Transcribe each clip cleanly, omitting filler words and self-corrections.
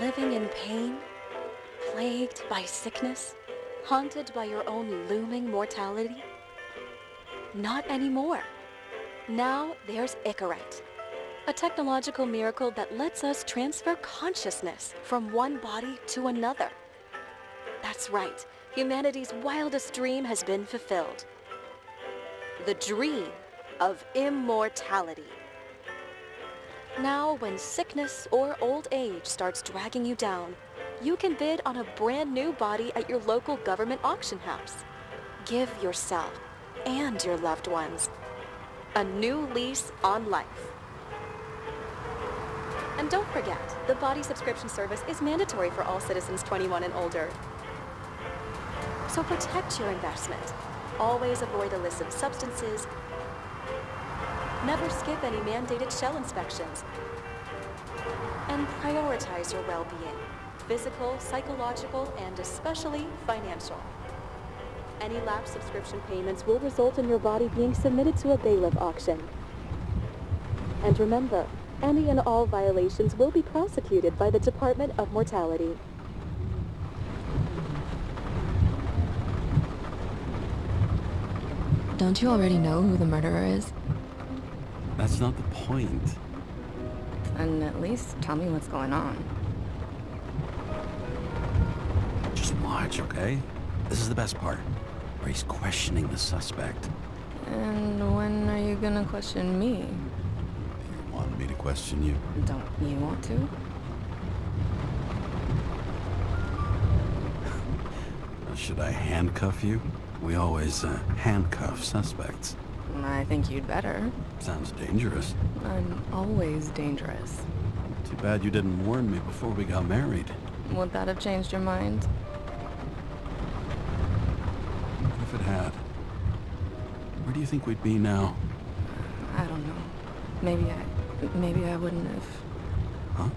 Living in pain, plagued by sickness, haunted by your own looming mortality? Not anymore. Now there's Icarite, a technological miracle that lets us transfer consciousness from one body to another. That's right, humanity's wildest dream has been fulfilled. The dream of immortality. Now, when sickness or old age starts dragging you down, you can bid on a brand new body at your local government auction house. Give yourself and your loved ones a new lease on life. And don't forget, the body subscription service is mandatory for all citizens 21 and older. So protect your investment. Always avoid illicit substances. Never skip any mandated shell inspections. And prioritize your well-being, physical, psychological, and especially financial. Any lapsed subscription payments will result in your body being submitted to a bailiff auction. And remember, any and all violations will be prosecuted by the Department of Mortality. Don't you already know who the murderer is? That's not the point. And at least tell me what's going on. Just watch, okay? This is the best part, where he's questioning the suspect. And when are you gonna question me? You wanted me to question you. Don't you want to? Should I handcuff you? We always handcuff suspects. I think you'd better. Sounds dangerous. I'm always dangerous. Too bad you didn't warn me before we got married. Would that have changed your mind? What if it had? Where do you think we'd be now? I don't know. Maybe I wouldn't have. Huh?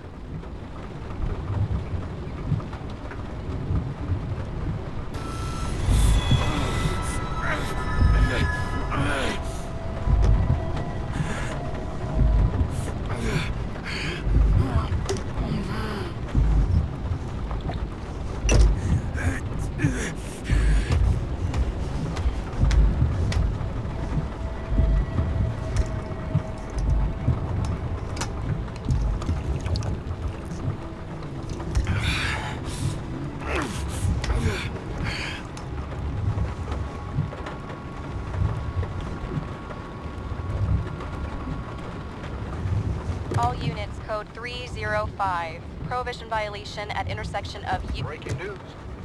All units, code 305. Prohibition violation at intersection of... Breaking news.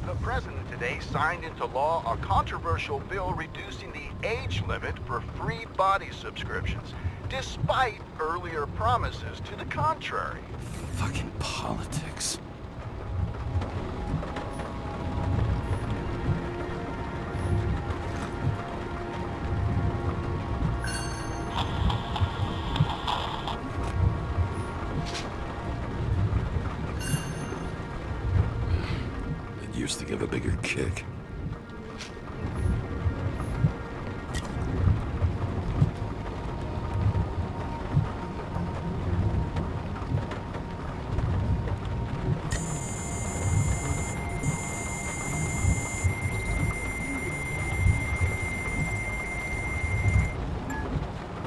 The president today signed into law a controversial bill reducing the age limit for free body subscriptions, despite earlier promises to the contrary. Fucking politics. Used to give a bigger kick.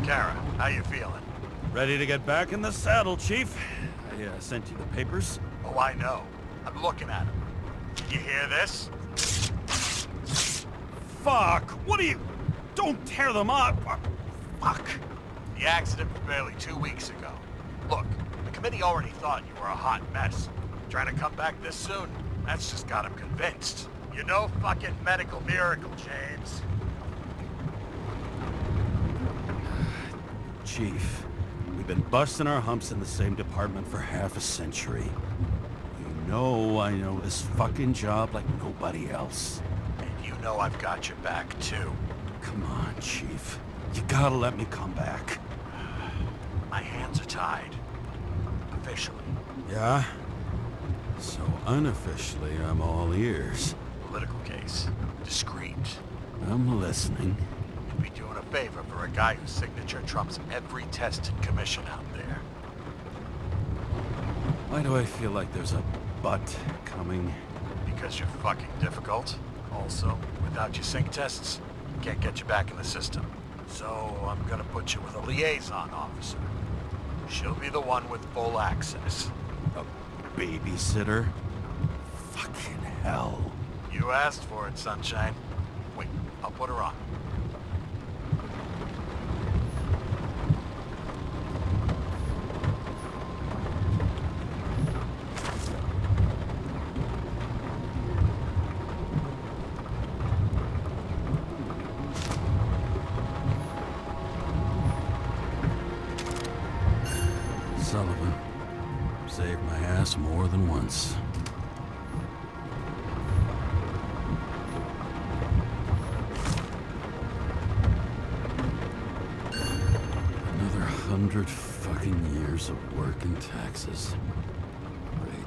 Kara, how you feeling? Ready to get back in the saddle, Chief. I sent you the papers. Oh, I know. I'm looking at them. You hear this? Fuck! What are you... Don't tear them up! Fuck! The accident was barely 2 weeks ago. Look, the committee already thought you were a hot mess. Trying to come back this soon, that's just got them convinced. You're no fucking medical miracle, James. Chief, we've been busting our humps in the same department for half a century. You know I know this fucking job like nobody else. And you know I've got your back, too. Come on, Chief. You gotta let me come back. My hands are tied. Officially. Yeah? So unofficially, I'm all ears. Political case. Discreet. I'm listening. be doing a favor for a guy whose signature trumps every test and commission out there. Why do I feel like there's a but coming? Because you're fucking difficult. Also, without your sync tests, can't get you back in the system. So I'm gonna put you with a liaison officer. She'll be the one with full access. A babysitter? Fucking hell. You asked for it, Sunshine. Wait, I'll put her on. Sullivan. Saved my ass more than once. Another 100 fucking years of work and taxes. Great.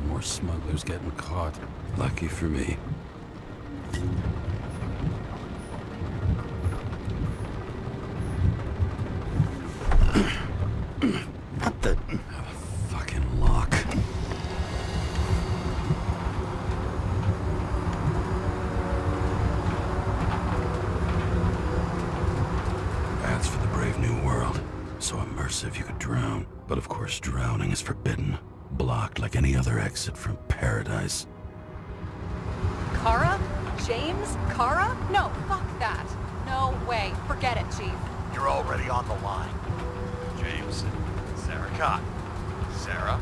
More smugglers getting caught. Lucky for me. What the? Fucking lock. That's for the brave new world. So immersive you could drown. But of course drowning is forbidden. Blocked like any other exit from paradise. Kara? James? Kara? No, fuck that. No way. Forget it, Chief. You're already on the line. James and Sarah Cott. Sarah,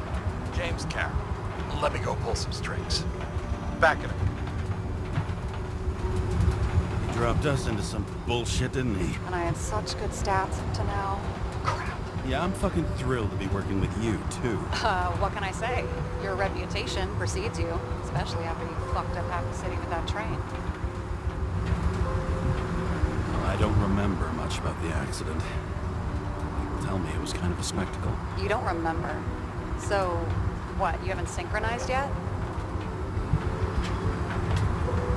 James Carroll. Let me go pull some strings. Back at it. He dropped us into some bullshit, didn't he? And I had such good stats up to now. Crap. Yeah, I'm fucking thrilled to be working with you, too. What can I say? Your reputation precedes you, especially after you fucked up half the city with that train. I don't remember much about the accident. People tell me it was kind of a spectacle. You don't remember. So, what, you haven't synchronized yet?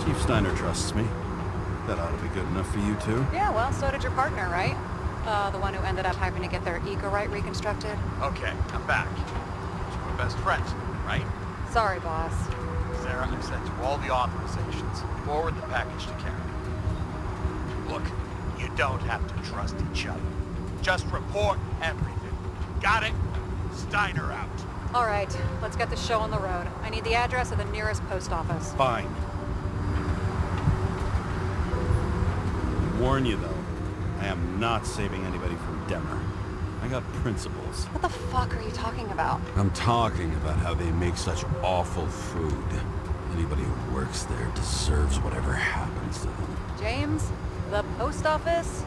Chief Steiner trusts me. That ought to be good enough for you, too. Yeah, well, so did your partner, right? The one who ended up having to get their ego right reconstructed. Okay, I'm back. You're my best friend, right? Sorry, boss. Sarah, I sent you all the authorizations. Forward the package to Karen. Look, you don't have to trust each other. Just report everything. Got it? Steiner out. All right, let's get the show on the road. I need the address of the nearest post office. Fine. Warn you, though. I am not saving anybody from Demmer. I got principles. What the fuck are you talking about? I'm talking about how they make such awful food. Anybody who works there deserves whatever happens to them. James? The post office?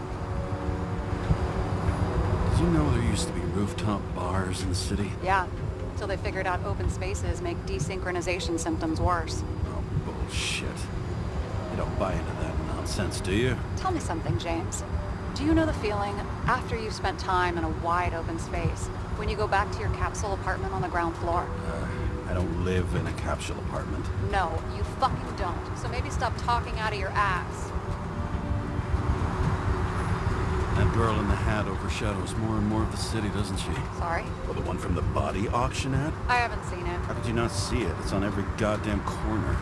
Did you know there used to be rooftop bars in the city? Yeah, until they figured out open spaces make desynchronization symptoms worse. Oh, bullshit. You don't buy into that nonsense, do you? Tell me something, James. Do you know the feeling after you've spent time in a wide open space, when you go back to your capsule apartment on the ground floor? I don't live in a capsule apartment. No, you fucking don't. So maybe stop talking out of your ass. That girl in the hat overshadows more and more of the city, doesn't she? Sorry? Well, the one from the body auction ad? I haven't seen it. How could you not see it? It's on every goddamn corner.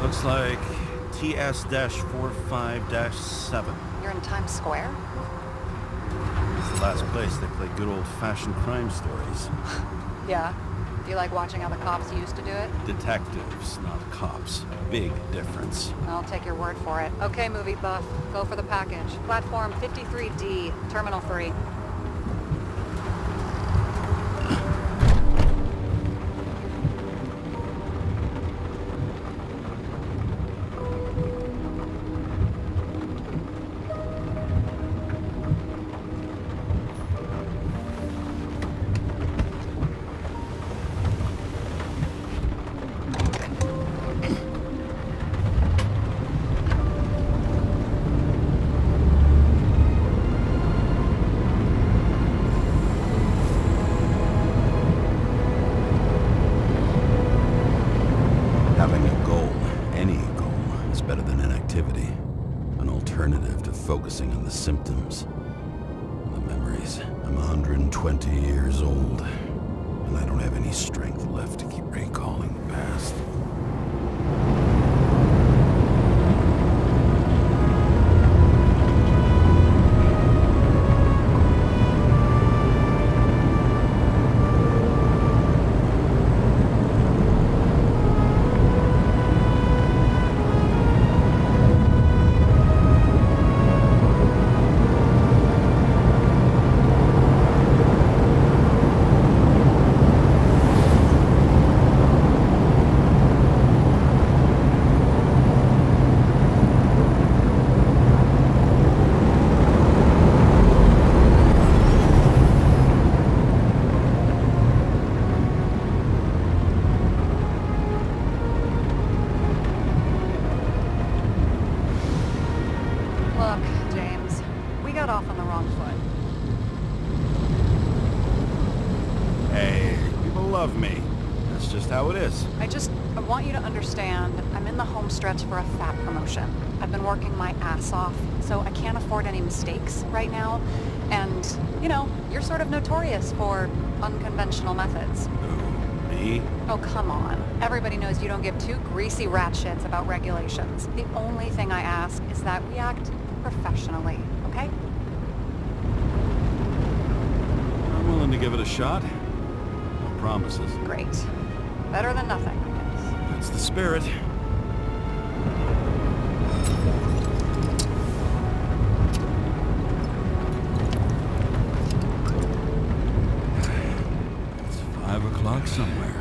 Looks like TS-45-7. You're in Times Square? It's the last place they play good old-fashioned crime stories. Yeah. Do you like watching how the cops used to do it? Detectives, not cops. Big difference. I'll take your word for it. Okay, movie buff. Go for the package. Platform 53D, Terminal 3. focusing on the symptoms, the memories. I'm 120 years old, and I don't have any strength left to keep recalling the past. Look, James, we got off on the wrong foot. Hey, people love me. That's just how it is. I want you to understand, I'm in the home stretch for a fat promotion. I've been working my ass off, so I can't afford any mistakes right now. And, you know, you're sort of notorious for unconventional methods. Who, me? Oh, come on. Everybody knows you don't give two greasy rat shits about regulations. The only thing I ask is that we act professionally, okay? I'm willing to give it a shot. No promises. Great. Better than nothing, I guess. That's the spirit. It's 5 o'clock somewhere.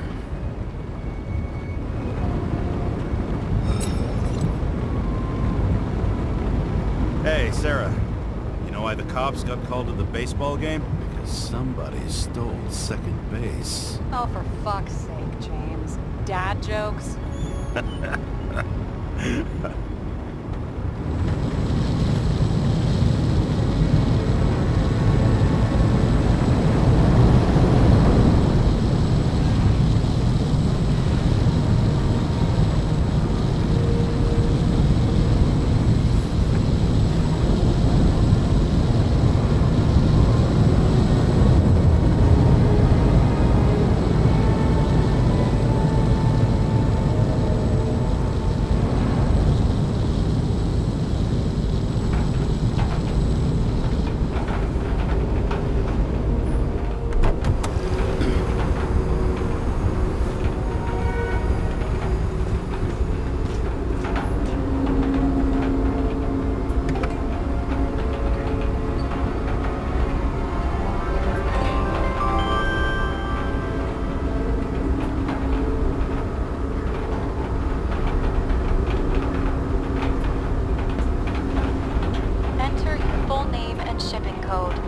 Hey, Sarah. You know why the cops got called to the baseball game? Because somebody stole second base. Oh, for fuck's sake, James. Dad jokes?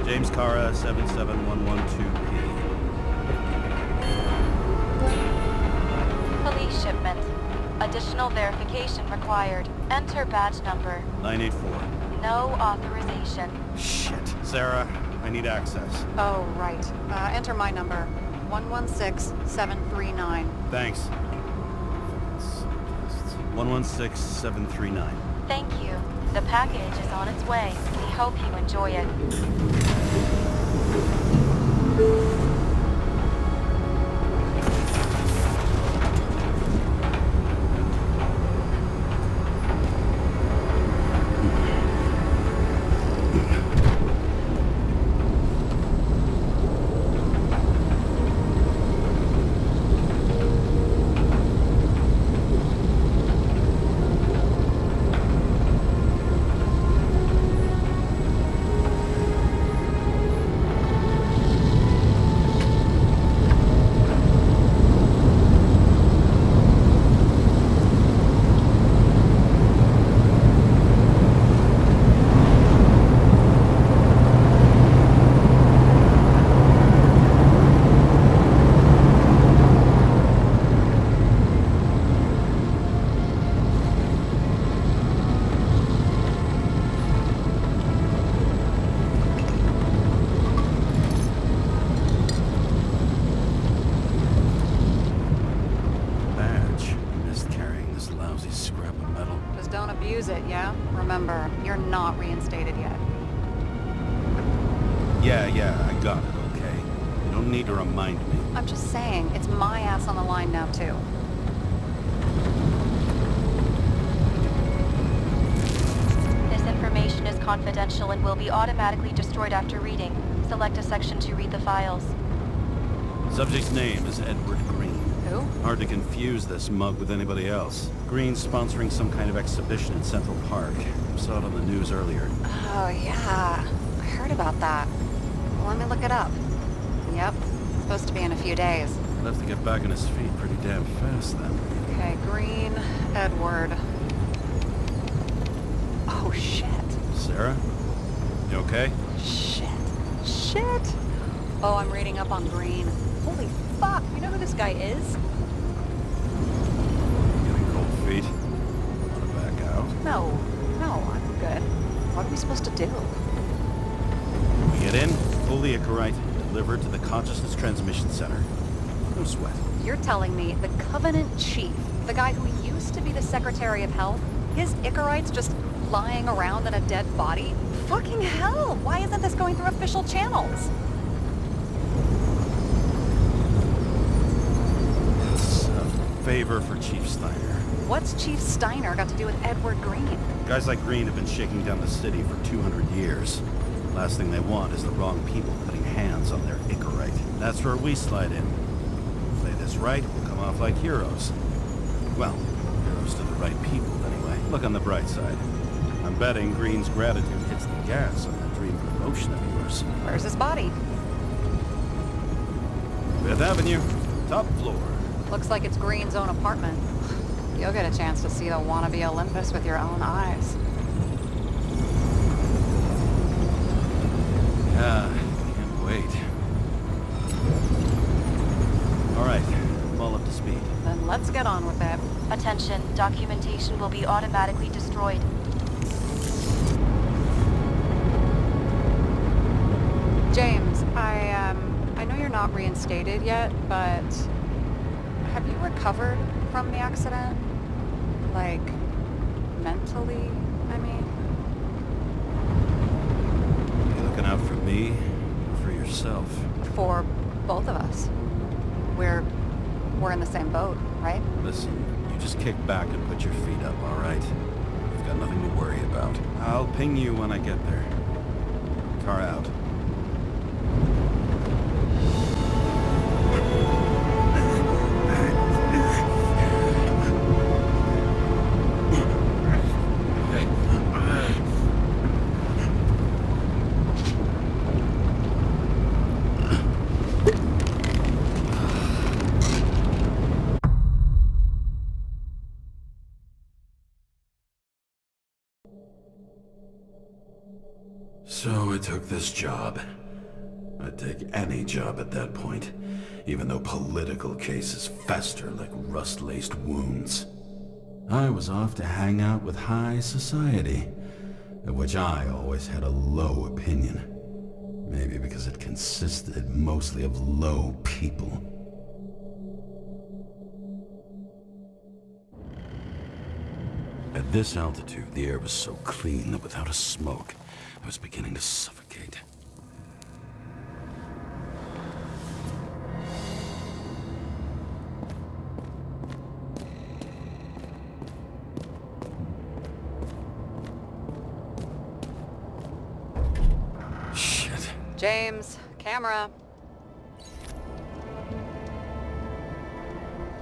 James Cara, 77112P. Police shipment. Additional verification required. Enter badge number. 984. No authorization. Shit. Sarah, I need access. Oh, right. Enter my number. 116739. Thanks. 116739. Thank you. The package is on its way. We hope you enjoy it. Yeah, I got it, okay? You don't need to remind me. I'm just saying, it's my ass on the line now, too. This information is confidential and will be automatically destroyed after reading. Select a section to read the files. Subject's name is Edward Green. Who? Hard to confuse this mug with anybody else. Green's sponsoring some kind of exhibition in Central Park. Saw it on the news earlier. Oh, yeah. I heard about that. Well, let me look it up. Yep. Supposed to be in a few days. He'll have to get back on his feet pretty damn fast then. Okay, Green, Edward. Oh, shit. Sarah? You okay? Shit. Oh, I'm reading up on Green. Holy fuck, you know who this guy is? Getting cold feet. Want to back out? No, I'm good. What are we supposed to do? We get in, pull the Icarite, delivered to the Consciousness Transmission Center. No sweat. You're telling me the Covenant Chief, the guy who used to be the Secretary of Health, his Icarite's just lying around in a dead body? Fucking hell! Why isn't this going through official channels? It's a favor for Chief Steiner. What's Chief Steiner got to do with Edward Green? Guys like Green have been shaking down the city for 200 years. Last thing they want is the wrong people putting hands on their Icarite. That's where we slide in. Play this right, we'll come off like heroes. Well, heroes to the right people, anyway. Look on the bright side. I'm betting Green's gratitude hits the gas on that dream promotion of yours. Where's his body? Fifth Avenue, top floor. Looks like it's Green's own apartment. You'll get a chance to see the wannabe Olympus with your own eyes. Yeah, can't wait. All right, I'm all up to speed. Then let's get on with it. Attention, documentation will be automatically destroyed. James, I know you're not reinstated yet, but have you recovered from the accident? Like, mentally, I mean? You looking out for me or for yourself? For both of us. We're in the same boat, right? Listen, you just kick back and put your feet up, all right? You've got nothing to worry about. I'll ping you when I get there. Car out. So I took this job. I'd take any job at that point, even though political cases fester like rust-laced wounds. I was off to hang out with high society, of which I always had a low opinion. Maybe because it consisted mostly of low people. At this altitude, the air was so clean that without a smoke, I was beginning to suffocate. Shit. James, camera.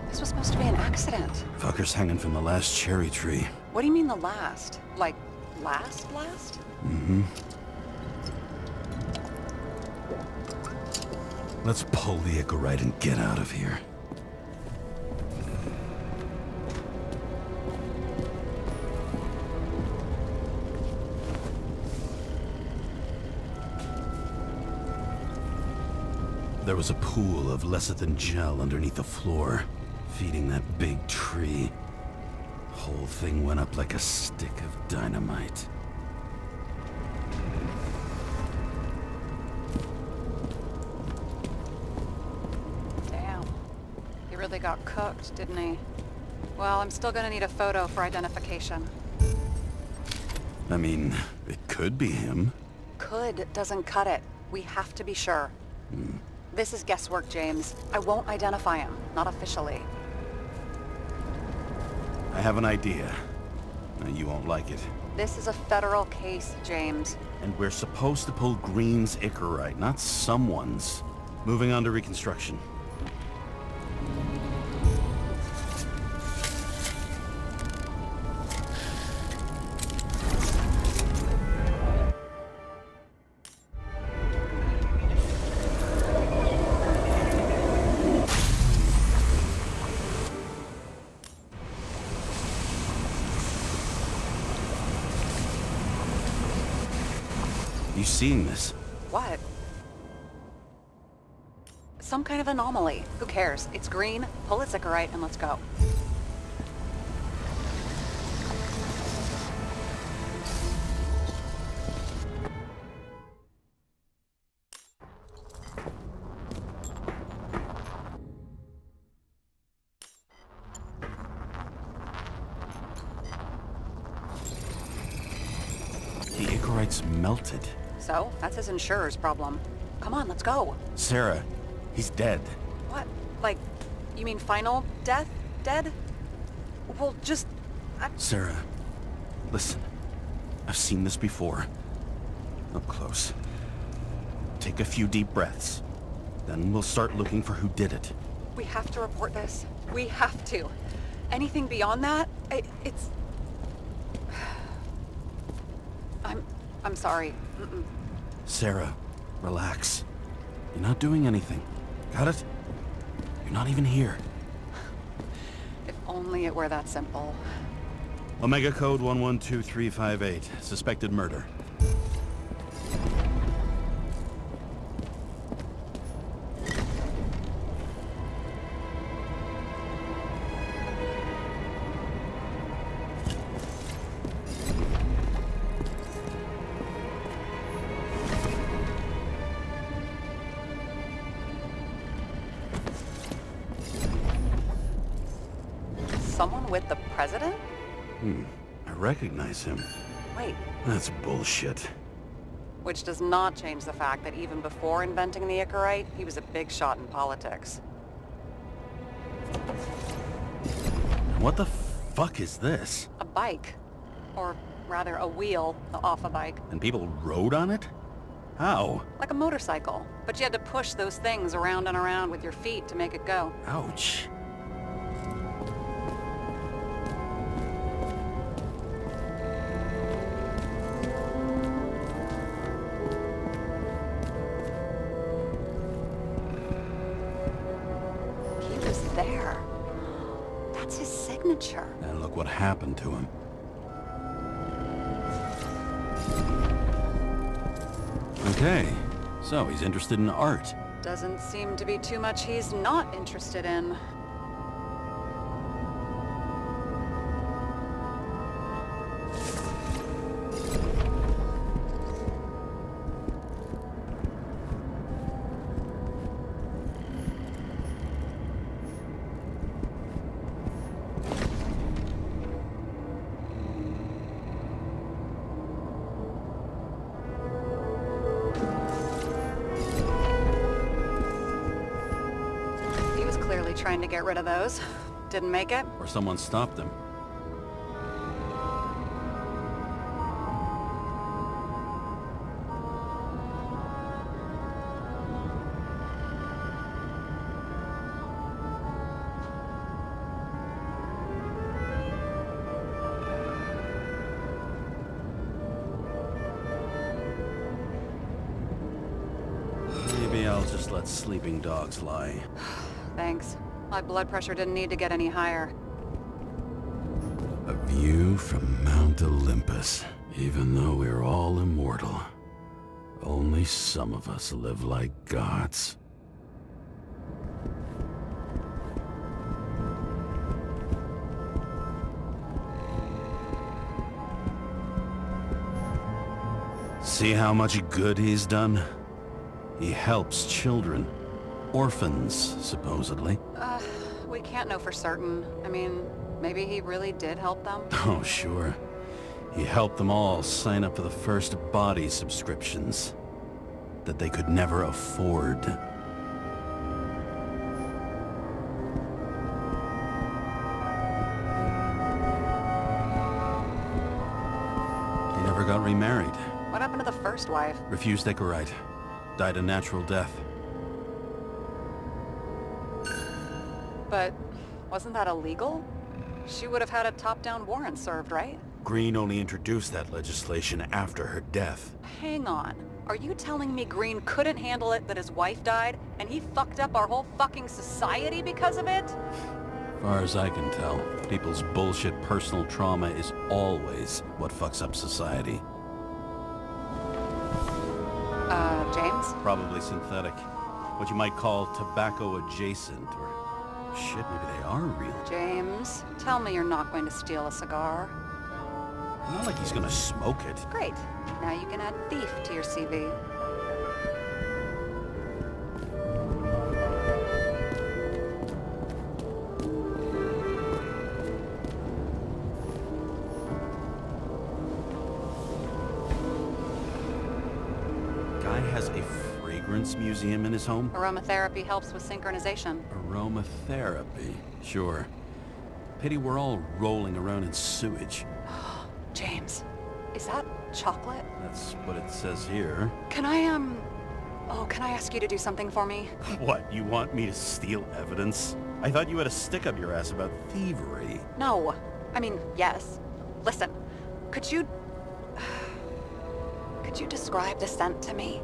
This was supposed to be an accident. Fucker's hanging from the last cherry tree. What do you mean the last? Like, last? Mm-hmm. Let's pull the Icarite and get out of here. There was a pool of lecithin gel underneath the floor, feeding that big tree. Whole thing went up like a stick of dynamite. Damn. He really got cooked, didn't he? Well, I'm still gonna need a photo for identification. I mean, it could be him. Could doesn't cut it. We have to be sure. This is guesswork, James. I won't identify him, not officially. I have an idea. You won't like it. This is a federal case, James. And we're supposed to pull Green's Icarite, not someone's. Moving on to reconstruction. You seeing this? What? Some kind of anomaly. Who cares? It's green, pull its Icarite, and let's go. The Icarite's melted. So, that's his insurer's problem. Come on, let's go. Sarah, he's dead. What? Like, you mean final death? Dead? Well, just... Sarah, listen. I've seen this before. Up close. Take a few deep breaths. Then we'll start looking for who did it. We have to report this. We have to. Anything beyond that, it's... I'm sorry. Sarah, relax. You're not doing anything. Got it? You're not even here. If only it were that simple. Omega code 112358. Suspected murder. Someone with the president? I recognize him. Wait, That's bullshit. which does not change the fact that even before inventing the Icarite, he was a big shot in politics. What the fuck is this? A bike. Or rather, a wheel off a bike. And people rode on it? How? Like a motorcycle. But you had to push those things around and around with your feet to make it go. Ouch. He was there. That's his signature. And look what happened to him. Okay, so he's interested in art. Doesn't seem to be too much he's not interested in. He was clearly trying to get rid of those. Didn't make it. Or someone stopped him. Maybe I'll just let sleeping dogs lie. Thanks. My blood pressure didn't need to get any higher. A view from Mount Olympus. Even though we're all immortal, only some of us live like gods. See how much good he's done? He helps children. Orphans, supposedly. We can't know for certain. I mean, maybe he really did help them? Oh, sure. He helped them all sign up for the first body subscriptions. that they could never afford. He never got remarried. What happened to the first wife? Refused Echorite. Died a natural death. But wasn't that illegal? She would have had a top-down warrant served, right? Green only introduced that legislation after her death. Hang on. Are you telling me Green couldn't handle it that his wife died, and he fucked up our whole fucking society because of it? As far as I can tell, people's bullshit personal trauma is always what fucks up society. James? Probably synthetic. What you might call tobacco adjacent, or shit, maybe they are real. James, tell me you're not going to steal a cigar. Not like he's gonna smoke it. Great. Now you can add thief to your CV. Guy has a fragrance museum in his home? Aromatherapy helps with synchronization. Aromatherapy, sure. Pity we're all rolling around in sewage. James, is that chocolate? That's what it says here. Can I ask you to do something for me? What, you want me to steal evidence? I thought you had a stick up your ass about thievery. No. I mean, yes. Listen, could you describe the scent to me?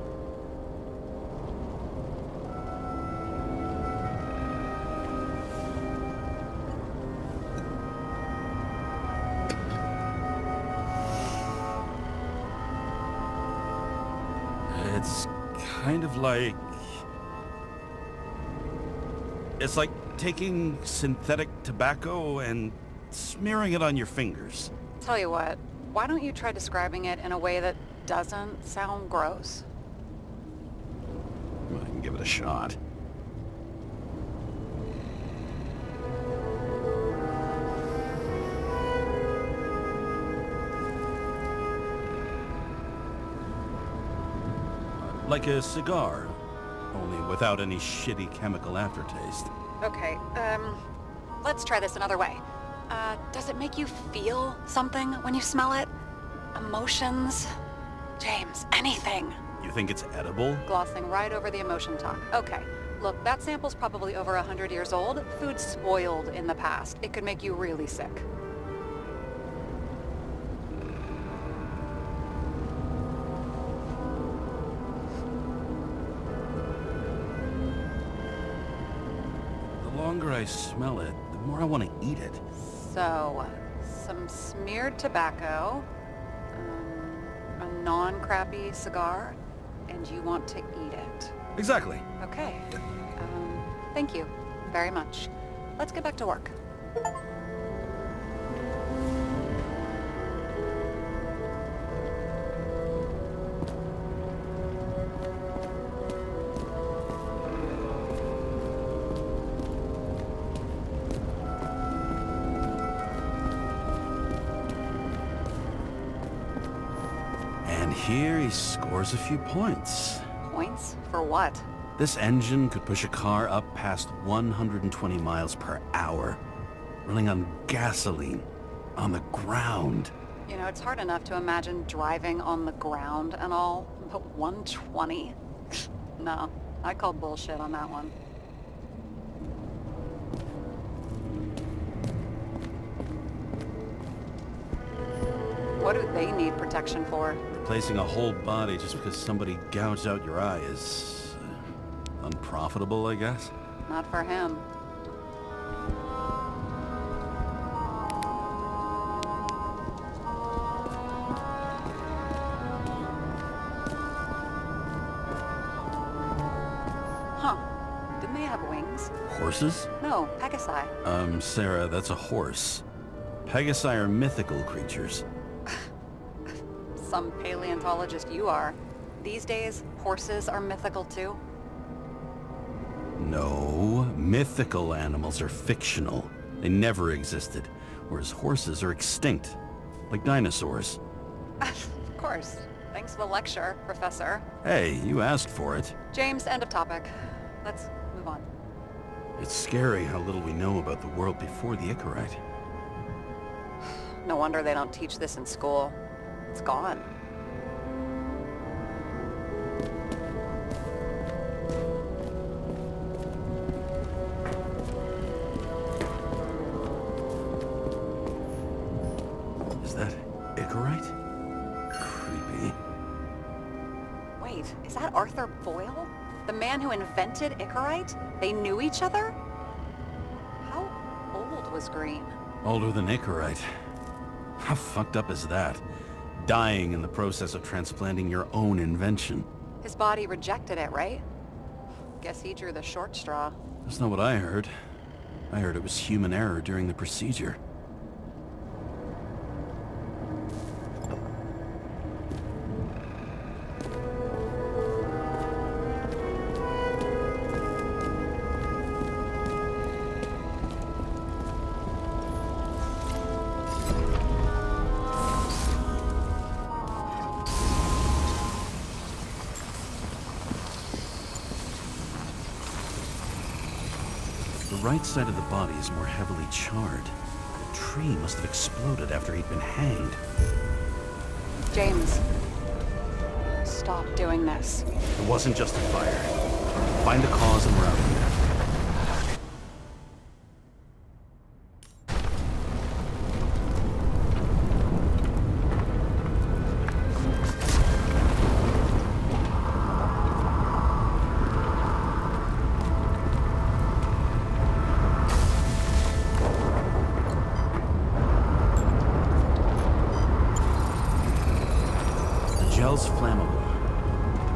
It's kind of like... It's like taking synthetic tobacco and smearing it on your fingers. Tell you what, why don't you try describing it in a way that doesn't sound gross? Well, I can give it a shot. Like a cigar, only without any shitty chemical aftertaste. Okay, let's try this another way. Does it make you feel something when you smell it? Emotions? James, anything. You think it's edible? Glossing right over the emotion talk. Okay, look, that sample's probably over 100 years old. Food spoiled in the past. It could make you really sick. The longer I smell it, the more I want to eat it. So, some smeared tobacco, a non-crappy cigar, and you want to eat it. Exactly. Okay. Thank you very much. Let's get back to work. And here he scores a few points. Points? For what? This engine could push a car up past 120 miles per hour, running on gasoline, on the ground. You know, it's hard enough to imagine driving on the ground and all, but 120? No, I call bullshit on that one. What do they need protection for? Replacing a whole body just because somebody gouged out your eye is unprofitable, I guess. Not for him. Huh. Didn't they have wings? Horses? No, Pegasi. Sarah, that's a horse. Pegasi are mythical creatures. Some paleontologist you are. These days, horses are mythical too. No, mythical animals are fictional. They never existed, whereas horses are extinct, like dinosaurs. Of course. Thanks for the lecture, Professor. Hey, you asked for it. James, end of topic. Let's move on. It's scary how little we know about the world before the Icarite. No wonder they don't teach this in school. It's gone. Is that Icarite? Creepy. Wait, is that Arthur Boyle? The man who invented Icarite? They knew each other? How old was Green? Older than Icarite. How fucked up is that? Dying in the process of transplanting your own invention. His body rejected it, right? Guess he drew the short straw. That's not what I heard. I heard it was human error during the procedure. The right side of the body is more heavily charred. The tree must have exploded after he'd been hanged. James, stop doing this. It wasn't just a fire. Find the cause and we're out of here. Gel's flammable.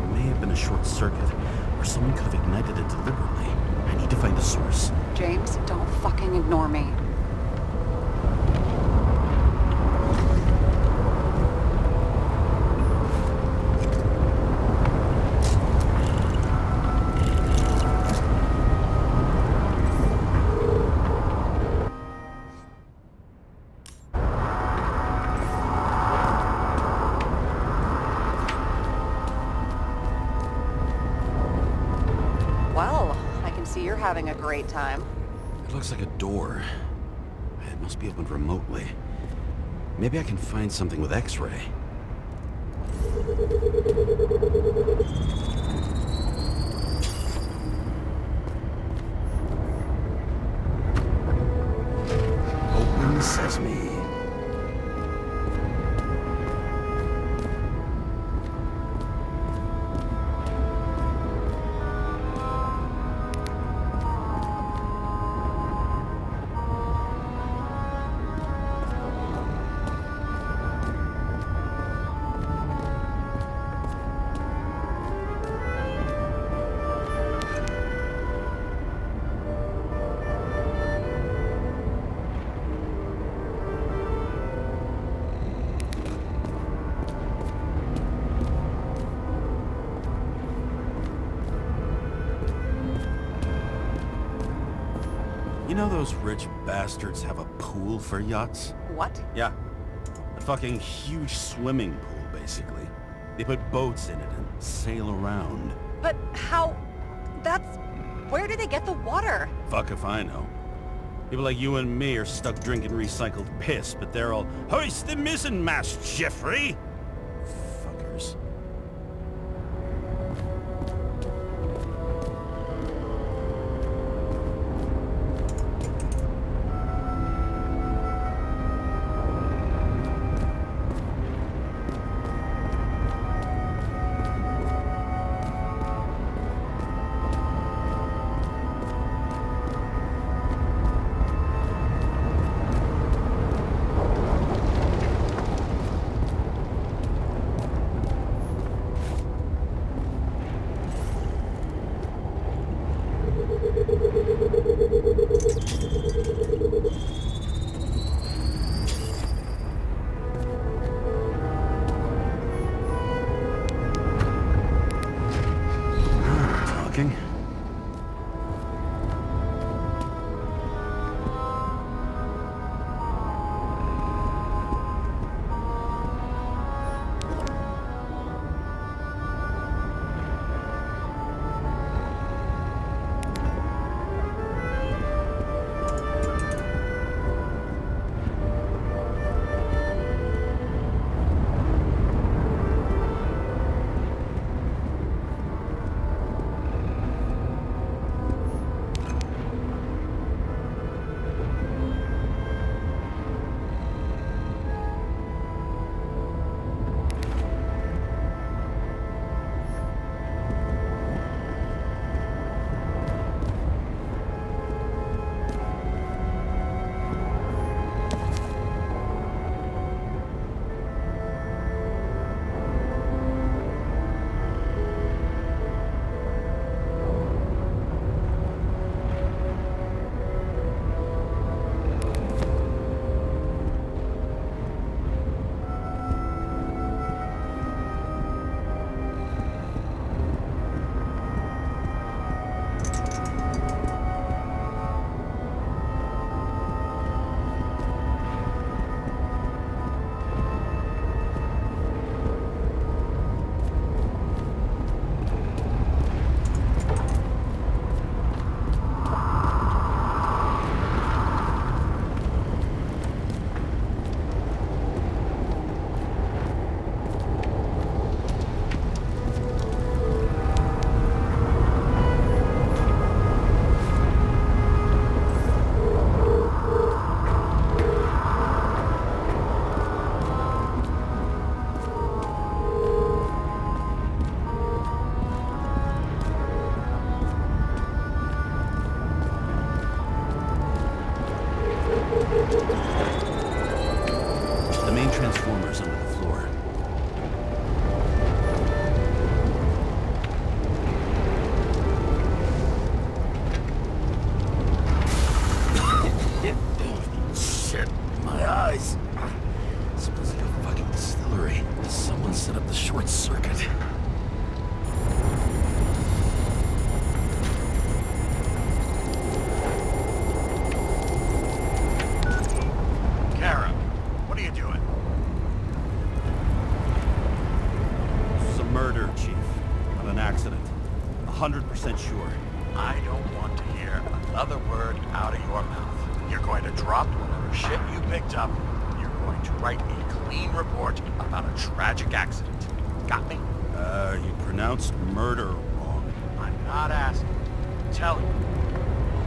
It may have been a short circuit, or someone could have ignited it deliberately. I need to find the source. James, don't fucking ignore me. Well, I can see you're having a great time. It looks like a door. It must be opened remotely. Maybe I can find something with X-ray. Open sesame. You know those rich bastards have a pool for yachts? What? Yeah. A fucking huge swimming pool, basically. They put boats in it and sail around. But how... That's... Where do they get the water? Fuck if I know. People like you and me are stuck drinking recycled piss, but they're all, "Hoist the mizzenmast, Jeffrey!" Fuckers. Talking. 100% sure. I don't want to hear another word out of your mouth. You're going to drop whatever shit you picked up. You're going to write a clean report about a tragic accident. Got me? You pronounced murder wrong. I'm not asking. I'm telling you.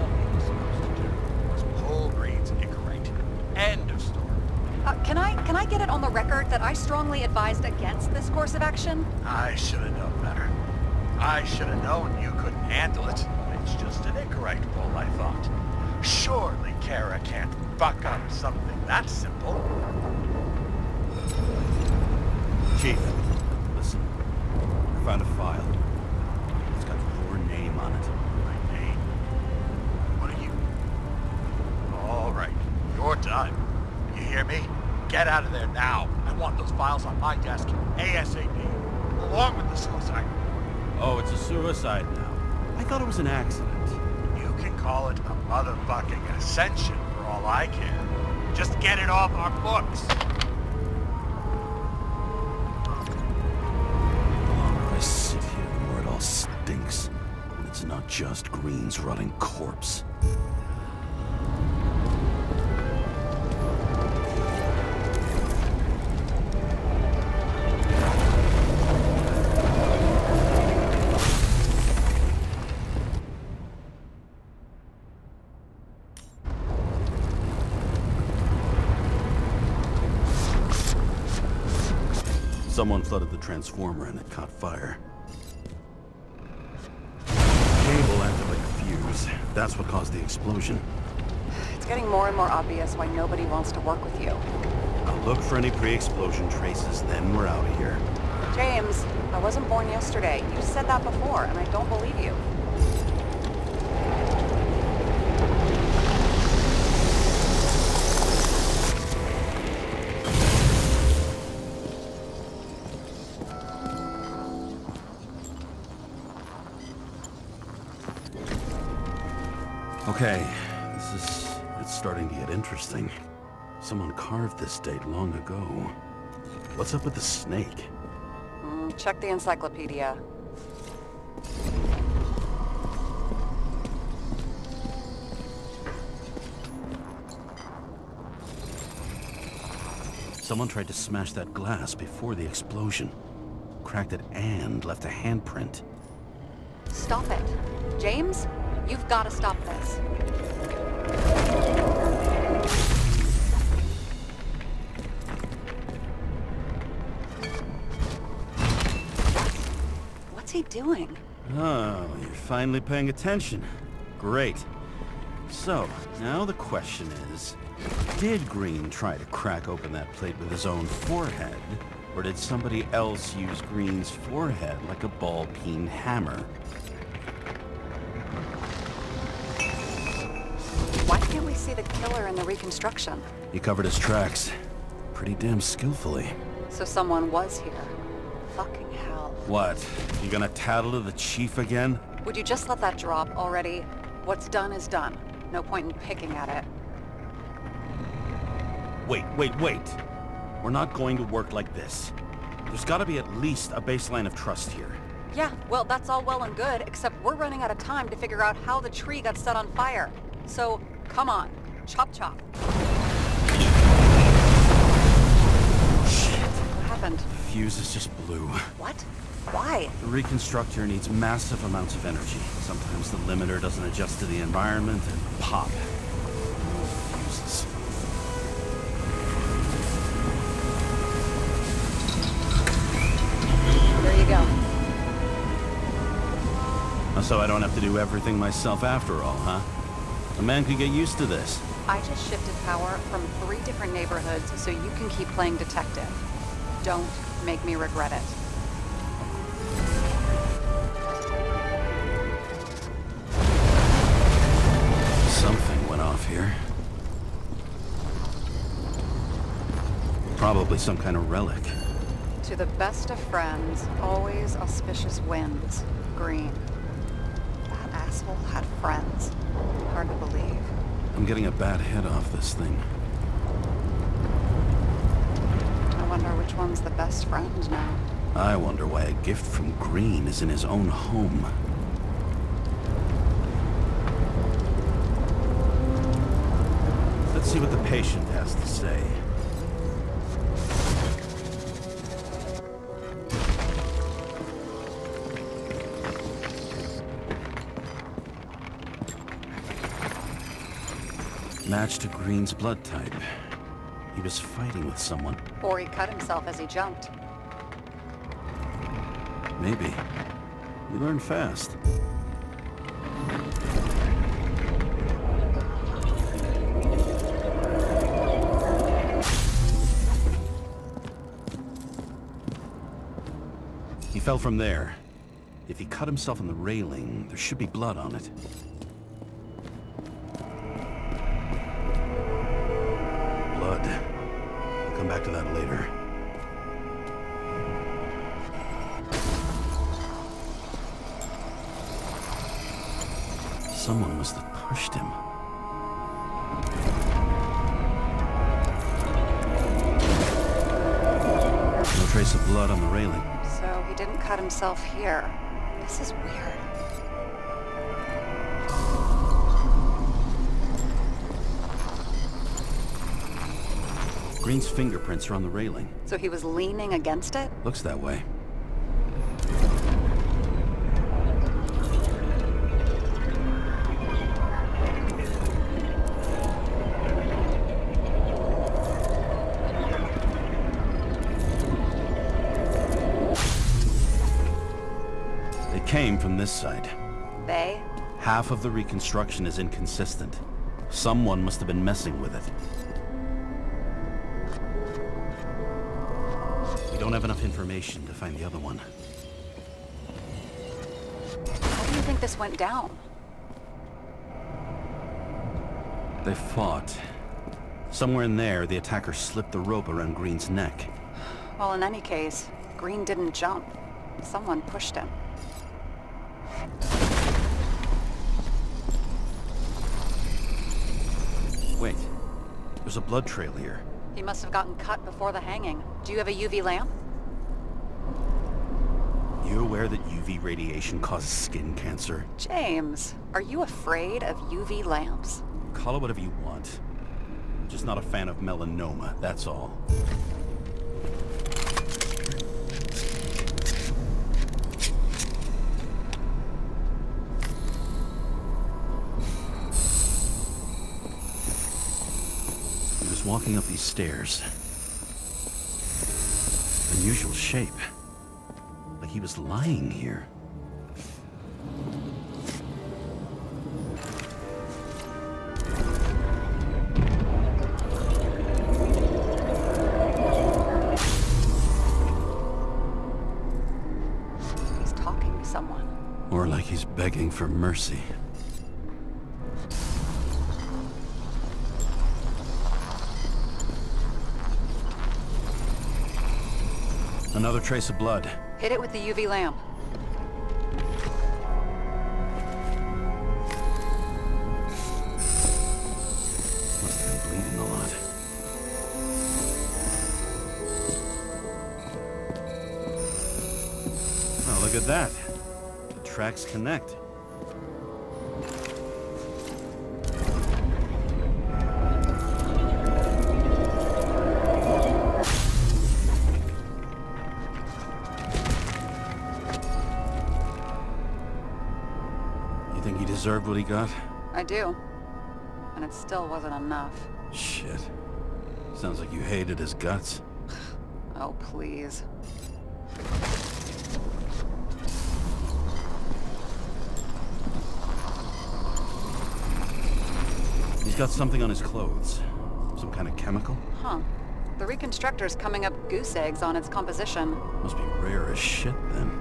All you were supposed to do was pull Green's incorrect. End of story. Can I get it on the record that I strongly advised against this course of action? I should have known better. I should have known you couldn't handle it. It's just an incorrect pull, I thought. Surely Kara can't fuck up something that simple. Chief, listen. I found a file. It's got your name on it. My name? What are you? All right, your time. You hear me? Get out of there now. I want those files on my desk ASAP, along with the suicide report. Oh, it's a suicide now. I thought it was an accident. You can call it a motherfucking ascension for all I care. Just get it off our books. The longer I sit here, the more it all stinks. And it's not just Green's rotting corpse. Someone flooded the transformer and it caught fire. Cable acted like a fuse. That's what caused the explosion. It's getting more and more obvious why nobody wants to work with you. I'll look for any pre-explosion traces, then we're out of here. James, I wasn't born yesterday. You said that before, and I don't believe you. Okay, it's starting to get interesting. Someone carved this date long ago. What's up with the snake? Check the encyclopedia. Someone tried to smash that glass before the explosion. Cracked it and left a handprint. Stop it. James, you've got to stop this. What's he doing? Oh, you're finally paying attention. Great. So, now the question is, did Green try to crack open that plate with his own forehead, or did somebody else use Green's forehead like a ball-peen hammer? Why can't we see the killer in the reconstruction? He covered his tracks. Pretty damn skillfully. So someone was here. Fucking hell. What? You gonna tattle to the chief again? Would you just let that drop already? What's done is done. No point in picking at it. Wait. We're not going to work like this. There's gotta be at least a baseline of trust here. Yeah, well, that's all well and good, except we're running out of time to figure out how the tree got set on fire. So, come on. Chop chop. Shit. What happened? The fuses just blew. What? Why? The reconstructor needs massive amounts of energy. Sometimes the limiter doesn't adjust to the environment and pop. Fuses. There you go. So I don't have to do everything myself after all, huh? A man could get used to this. I just shifted power from 3 different neighborhoods so you can keep playing detective. Don't make me regret it. Something went off here. Probably some kind of relic. To the best of friends, always auspicious winds. Green. That asshole had friends. Hard to believe. I'm getting a bad hit off this thing. I wonder which one's the best friend now. I wonder why a gift from Green is in his own home. Let's see what the patient has to say. Match to Green's blood type. He was fighting with someone. Or he cut himself as he jumped. Maybe. We learn fast. He fell from there. If he cut himself on the railing, there should be blood on it. Blood. I'll come back to that later. Someone must have pushed him. No trace of blood on the railing. So he didn't cut himself here. This is weird. Green's fingerprints are on the railing. So he was leaning against it? Looks that way. They came from this side. They? Half of the reconstruction is inconsistent. Someone must have been messing with it. We don't have enough information to find the other one. How do you think this went down? They fought. Somewhere in there, the attacker slipped the rope around Green's neck. Well, in any case, Green didn't jump. Someone pushed him. Wait, there's a blood trail here. He must have gotten cut before the hanging. Do you have a UV lamp? You aware that UV radiation causes skin cancer? James, are you afraid of UV lamps? Call it whatever you want. I'm just not a fan of melanoma, that's all. He was walking up these stairs. Unusual shape. Like he was lying here. He's talking to someone. Or like he's begging for mercy. Another trace of blood. Hit it with the UV lamp. Must have been bleeding a lot. Oh, look at that. The tracks connect. You think he deserved what he got? I do. And it still wasn't enough. Shit. Sounds like you hated his guts. Oh, please. He's got something on his clothes. Some kind of chemical? Huh. The reconstructor's coming up goose eggs on its composition. Must be rare as shit, then.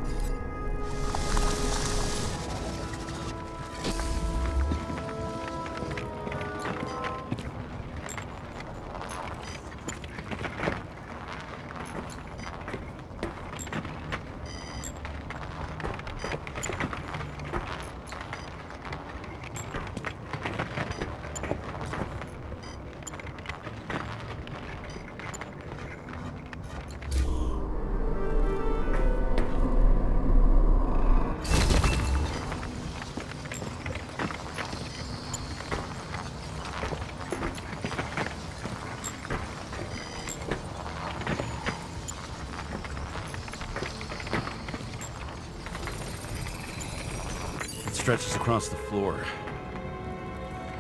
stretches across the floor.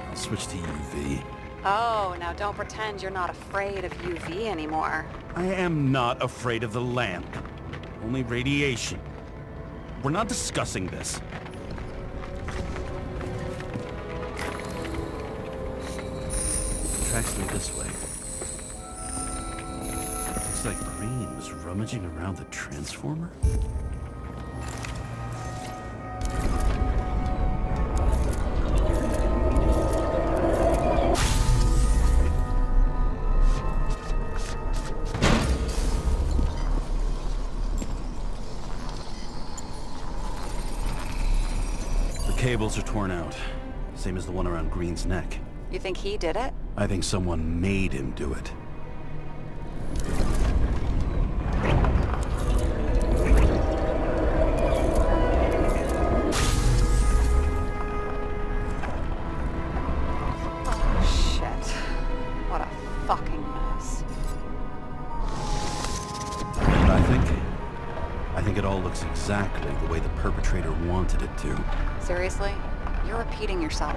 I'll switch to UV. Oh, now don't pretend you're not afraid of UV anymore. I am not afraid of the lamp. Only radiation. We're not discussing this. Tracks lead this way. Looks like Green was rummaging around the transformer. The cables are torn out, same as the one around Green's neck. You think he did it? I think someone made him do it. Oh, shit. What a fucking mess. And I think it all looks exactly the way the perpetrator wanted it to. Seriously? You're repeating yourself.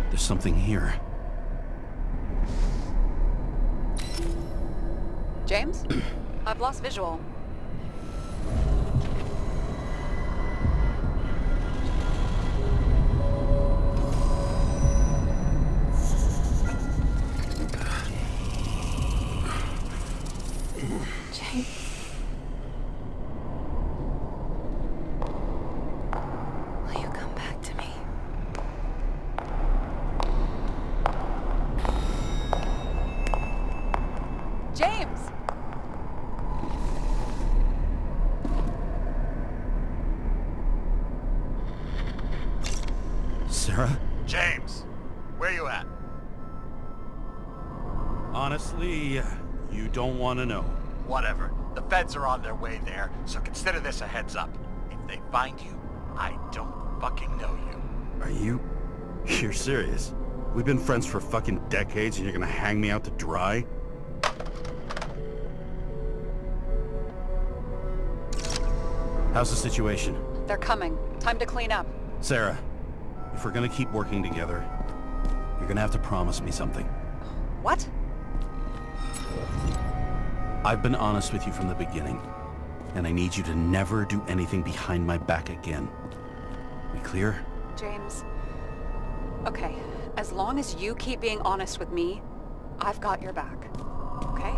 There's something here. James? I've lost visual. James. Will you come back to me? James! Sarah? James, where you at? Honestly, you don't want to know. Whatever. The feds are on their way there, so consider this a heads up. If they find you, I don't fucking know you. Are you? You're serious? We've been friends for fucking decades and you're gonna hang me out to dry? How's the situation? They're coming. Time to clean up. Sarah, if we're gonna keep working together, you're gonna have to promise me something. What? I've been honest with you from the beginning, and I need you to never do anything behind my back again. We clear? James. Okay, as long as you keep being honest with me, I've got your back. Okay?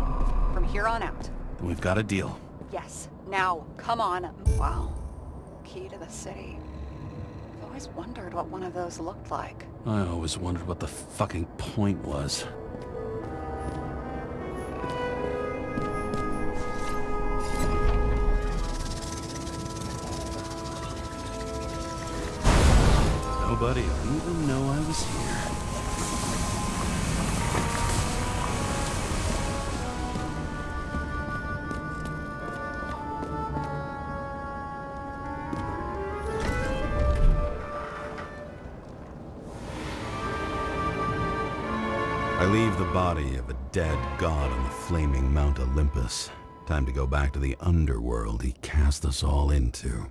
From here on out. Then we've got a deal. Yes. Now, come on. Wow. Key to the city. I've always wondered what one of those looked like. I always wondered what the fucking point was. Nobody will even know I was here. I leave the body of a dead god on the flaming Mount Olympus. Time to go back to the underworld he cast us all into.